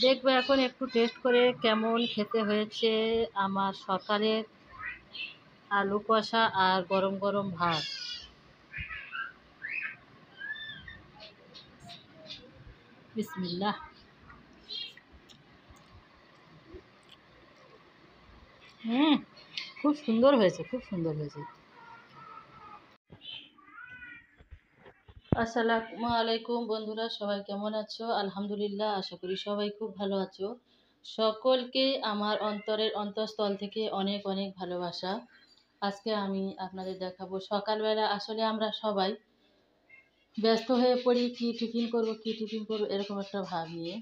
দেখবো এখন একটু টেস্ট করে কেমন খেতে হয়েছে আমার সকালের আলু কষা আর গরম গরম ভাত। বিসমিল্লাহ। হুম, খুব সুন্দর হয়েছে, খুব সুন্দর হয়েছে। আসসালামু আলাইকুম বন্ধুরা, সবাই কেমন আছো? আলহামদুলিল্লাহ, আশা করি সবাই খুব ভালো আছো। সকলকে আমার অন্তরের অন্তঃস্থল থেকে অনেক অনেক ভালোবাসা। আজকে আমি আপনাদের দেখাবো সকালবেলা আসলে আমরা সবাই ব্যস্ত হয়ে পড়ি, কি টিফিন করবো এরকম একটা ভাব নিয়ে।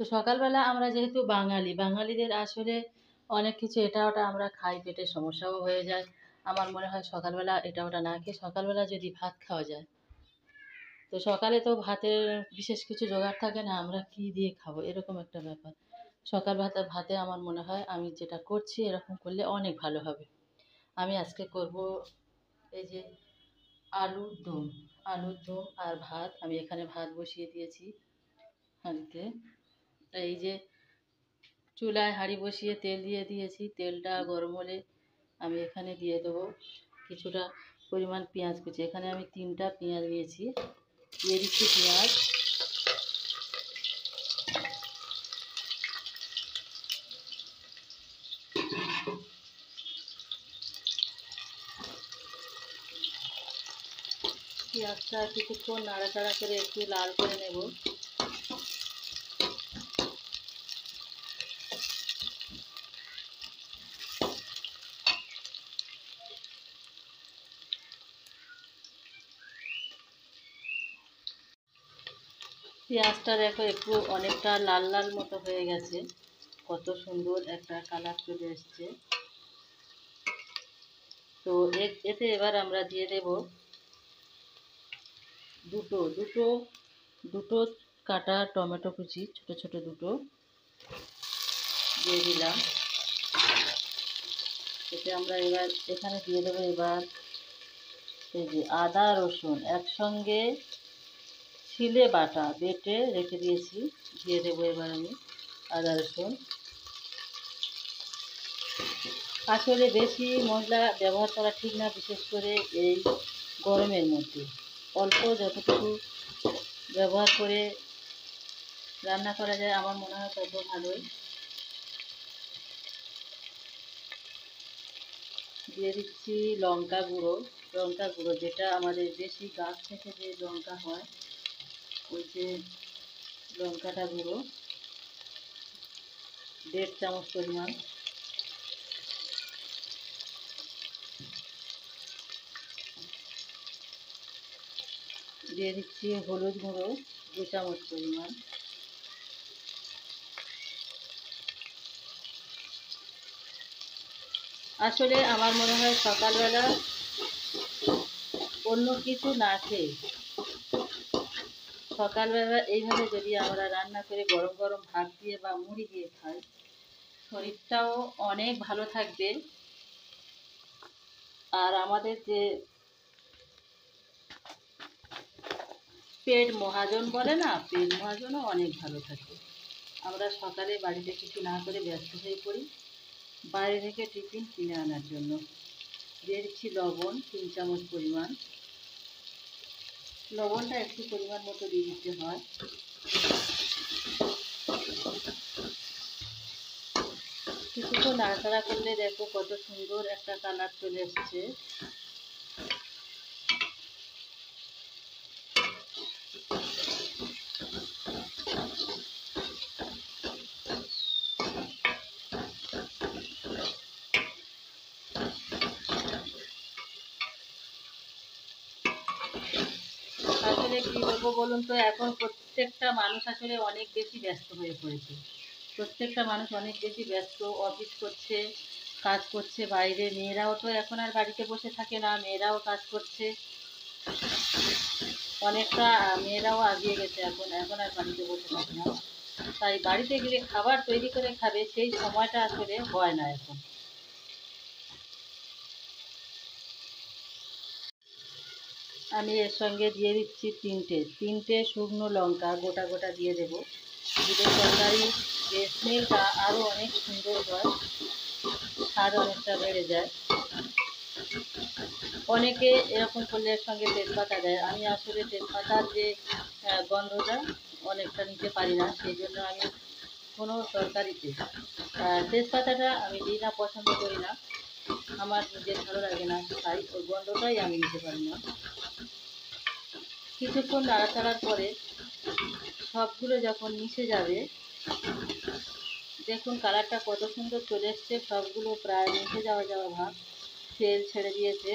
তো সকালবেলা আমরা যেহেতু বাঙালিদের আসলে অনেক কিছু এটা ওটা আমরা খাই, পেটের সমস্যাও হয়ে যায়। আমার মনে হয় সকালবেলা এটা ওটা না খেয়ে সকালবেলা যদি ভাত খাওয়া যায়, তো সকালে তো ভাতের বিশেষ কিছু জোগাড় থাকে না, আমরা কি দিয়ে খাবো এরকম একটা ব্যাপার। সকাল ভাতে আমার মনে হয় আমি যেটা করছি এরকম করলে অনেক ভালো হবে। আমি আজকে করব এই যে আলুর দম আর ভাত। আমি এখানে ভাত বসিয়ে দিয়েছি হাঁড়িতে। এই যে চুলায় হাঁড়ি বসিয়ে তেল দিয়ে দিয়েছি, তেলটা গরম হলে আমি এখানে দিয়ে দেবো কিছুটা পরিমাণ পেঁয়াজ কুচি। এখানে আমি 3টা পেঁয়াজ নিয়েছি, দিয়ে দিচ্ছি পেঁয়াজ। পেঁয়াজটা কিছুক্ষণ নাড়াচাড়া করে একটু লাল করে নেব। পেঁয়াজটা দেখো একটু অনেকটা লাল লাল মতো হয়ে গেছে, কত সুন্দর একটা কালার চলে এসছে। তো এতে এবার আমরা দিয়ে দেব দুটো দুটো দুটো কাটা টমেটো কুচি, ছোট ছোট দুটো দিয়ে দিলাম। এতে আমরা এবার এখানে দিয়ে দেবো এবার এই যে আদা রসুন একসঙ্গে বেটে রেখে দিয়েছি, দিয়ে দেবো এবার আমি আদা রসুন। আসলে বেশি মশলা ব্যবহার করা ঠিক না, বিশেষ করে এই গরমের মধ্যে অল্প যতটুকু ব্যবহার করে রান্না করা যায় আমার মনে হয় তত ভালোই। দিয়ে দিচ্ছি লঙ্কা গুঁড়ো, যেটা আমাদের দেশি গাছ থেকে যে লঙ্কা হয়, ওই যে লঙ্কাটা গুঁড়ো 1.5 চামচ পরিমাণ। দিয়ে দিচ্ছি হলুদ গুঁড়ো 2 চামচ পরিমাণ। আসলে আমার মনে হয় সকালবেলা অন্য কিছু না খেয়ে সকালবেলা এইভাবে যদি আমরা রান্না করে গরম গরম ভাত দিয়ে বা মুড়ি দিয়ে খাই, শরীরটাও অনেক ভালো থাকবে। আর আমাদের যে পেট মহাজন বলে না, পেট মহাজনও অনেক ভালো থাকে। আমরা সকালে বাড়িতে কিছু না করে ব্যস্ত হয়ে পড়ি বাইরে থেকে টিফিন কিনে আনার জন্য। দিয়ে দিচ্ছি লবণ 3 চামচ পরিমাণ। লবণটা একটু পরিমাণ মতো দিয়ে দিতে হয়। কিছুক্ষণ নাড়াচাড়া করলে দেখো কত সুন্দর একটা কালার চলে এসছে। আসলে কি বলবো বলুন তো, এখন প্রত্যেকটা মানুষ আসলে অনেক বেশি ব্যস্ত হয়ে পড়েছে। প্রত্যেকটা মানুষ অনেক বেশি ব্যস্ত, অফিস করছে, কাজ করছে বাইরে। মেয়েরাও তো এখন আর বাড়িতে বসে থাকে না, মেয়েরাও কাজ করছে অনেকটা। মেয়েরাও আগিয়ে গেছে, এখন এখন আর বাড়িতে বসে থাকে না। তাই বাড়িতে গেলে খাবার তৈরি করে খাবে, সেই সময়টা আসলে হয় না এখন। আমি এর সঙ্গে দিয়ে দিচ্ছি তিনটে শুকনো লঙ্কা গোটা গোটা দিয়ে দেব। দিলে তরকারির যে স্মেলটা আরও অনেক সুন্দর হয়, স্বাদ অনেকটা বেড়ে যায়। অনেকে এরকম করলে এর সঙ্গে তেজপাতা দেয়, আমি আসলে তেজপাতার যে গন্ধটা অনেকটা নিতে পারি না, সেই জন্য আমি কোনো তরকারিতে তেজপাতাটা আমি দিই না, পছন্দ করি না, আমার নিজের ভালো লাগে না, তাই ওই গন্ধটাই আমি নিতে পারি না। কিছুক্ষণ নাড়াচাড়ার পরে সবগুলো যখন মিশে যাবে, দেখুন কালারটা কত সুন্দর চলে এসছে, সবগুলো প্রায় মিশে যাওয়া ভাব, তেল ছেড়ে দিয়েছে।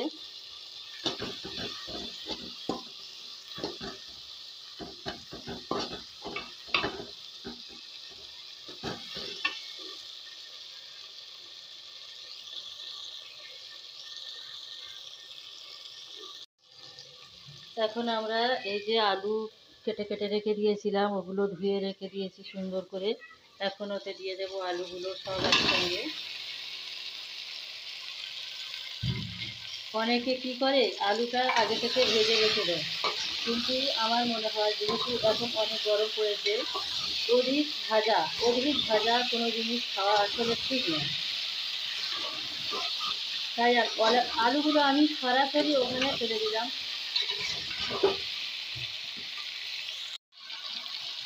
এখন আমরা এই যে আলু কেটে কেটে রেখে দিয়েছিলাম, ওগুলো ধুয়ে রেখে দিয়েছি সুন্দর করে, এখন ওতে দিয়ে দেবো আলুগুলো সব একসঙ্গে। অনেকে কি করে আলুটা আগে থেকে ভেজে রেখে দেয়, কিন্তু আমার মনে হয় যেহেতু এখন অনেক গরম পড়েছে, অধিক ভাজা কোনো জিনিস খাওয়া আসলে ঠিক নয়। তাই আলুগুলো আমি সরাসরি ওখানে ফেলে দিলাম,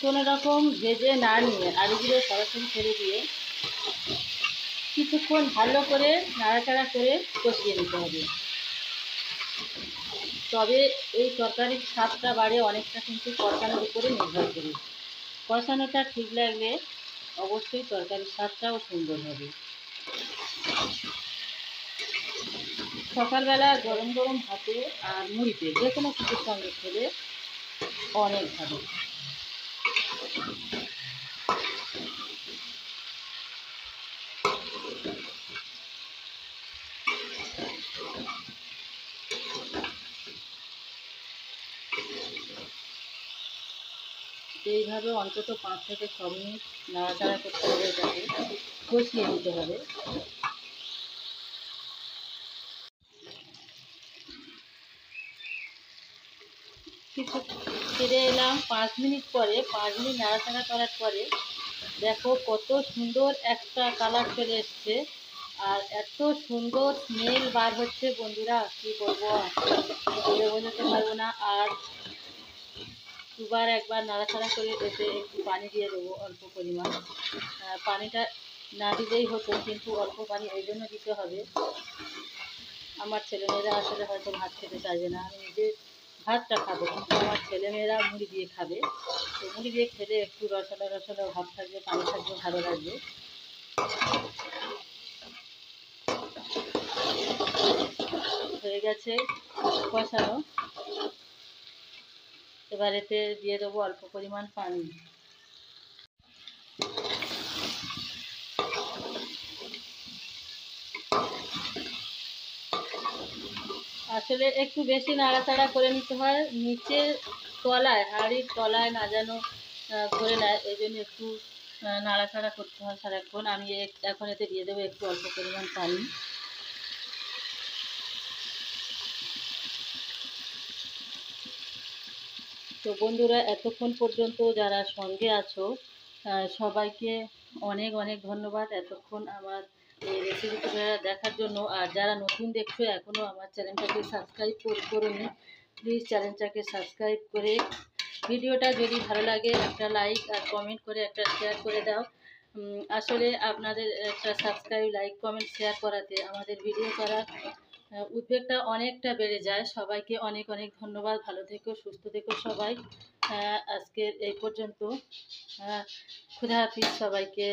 কোনো রকম ভেজে না নিয়ে আলুগুলো সরাসরি ফেলে দিয়ে কিছুক্ষণ ভালো করে নাড়াচাড়া করে কষিয়ে নিতে হবে। তবে এই তরকারির স্বাদটা বাড়ে অনেকটা, কিন্তু কষানোর উপরে নির্ভর করে। কষানোটা ঠিক লাগলে অবশ্যই তরকারির স্বাদটাও সুন্দর হবে। সকালবেলা গরম গরম ভাতে আর মুড়িতে যে কোনো কিছুর সঙ্গে খেলে অনেক ভালো। এইভাবে অন্তত 5 থেকে 6 মিনিট নাড়াচাড়া করতে হবে, এটাকে কষিয়ে নিতে হবে। কিছু ফিরে এলাম 5 মিনিট পরে, 5 মিনিট নাড়াচাড়া করার পরে দেখো কত সুন্দর একটা কালার চলে এসছে, আর এত সুন্দর স্মেল বার হচ্ছে বন্ধুরা, কী বলবো বলে বোঝাতে পারবো না। আর দুবার একবার নাড়াচাড়া করে এতে একটু পানি দিয়ে দেবো অল্প পরিমাণ, পানিটা না দিলেই হতো, কিন্তু অল্প পানি এই জন্য দিতে হবে, আমার ছেলেমেয়েরা আসলে হয়তো ভাত খেতে চাইবে না, আমি নিজে ভাতটা খাবো, কিন্তু আমার ছেলেমেয়েরা মুড়ি দিয়ে খাবে, তো মুড়ি দিয়ে খেলে একটু রসালো রসালো ভাব থাকবে, পানি থাকবে, ভালো লাগবে। হয়ে গেছে কষানো, এবার এতে দিয়ে দেবো অল্প পরিমাণ পানি। আসলে একটু বেশি নাড়াচাড়া করে নিতে হয়, নিচে তলায় হাঁড়ির তলায় না যেন ধরে নেয়, এই জন্য একটু নাড়াচাড়া করতে হয় সারাক্ষণ। আমি এখন এতে দিয়ে দেবো একটু অল্প পরিমাণ পানি। তো বন্ধুরা, এতক্ষণ পর্যন্ত যারা সঙ্গে আছো সবাইকে অনেক অনেক ধন্যবাদ এতক্ষণ আমার এই রেসিপিটা দেখার জন্য। আর যারা নতুন দেখছো এখনও আমার চ্যানেলটাকে সাবস্ক্রাইব করোনি, প্লিজ চ্যানেলটাকে সাবস্ক্রাইব করে ভিডিওটা যদি ভালো লাগে একটা লাইক আর কমেন্ট করে একটা শেয়ার করে দাও। আসলে আপনাদের একটা সাবস্ক্রাইব, লাইক, কমেন্ট, শেয়ার করাতে আমাদের ভিডিও করার উদ্বেগটা অনেকটা বেড়ে যায়। সবাইকে অনেক অনেক ধন্যবাদ, ভালো থেকো, সুস্থ থেকো সবাই। আজকের এই পর্যন্ত, খুদা হাফিজ সবাইকে।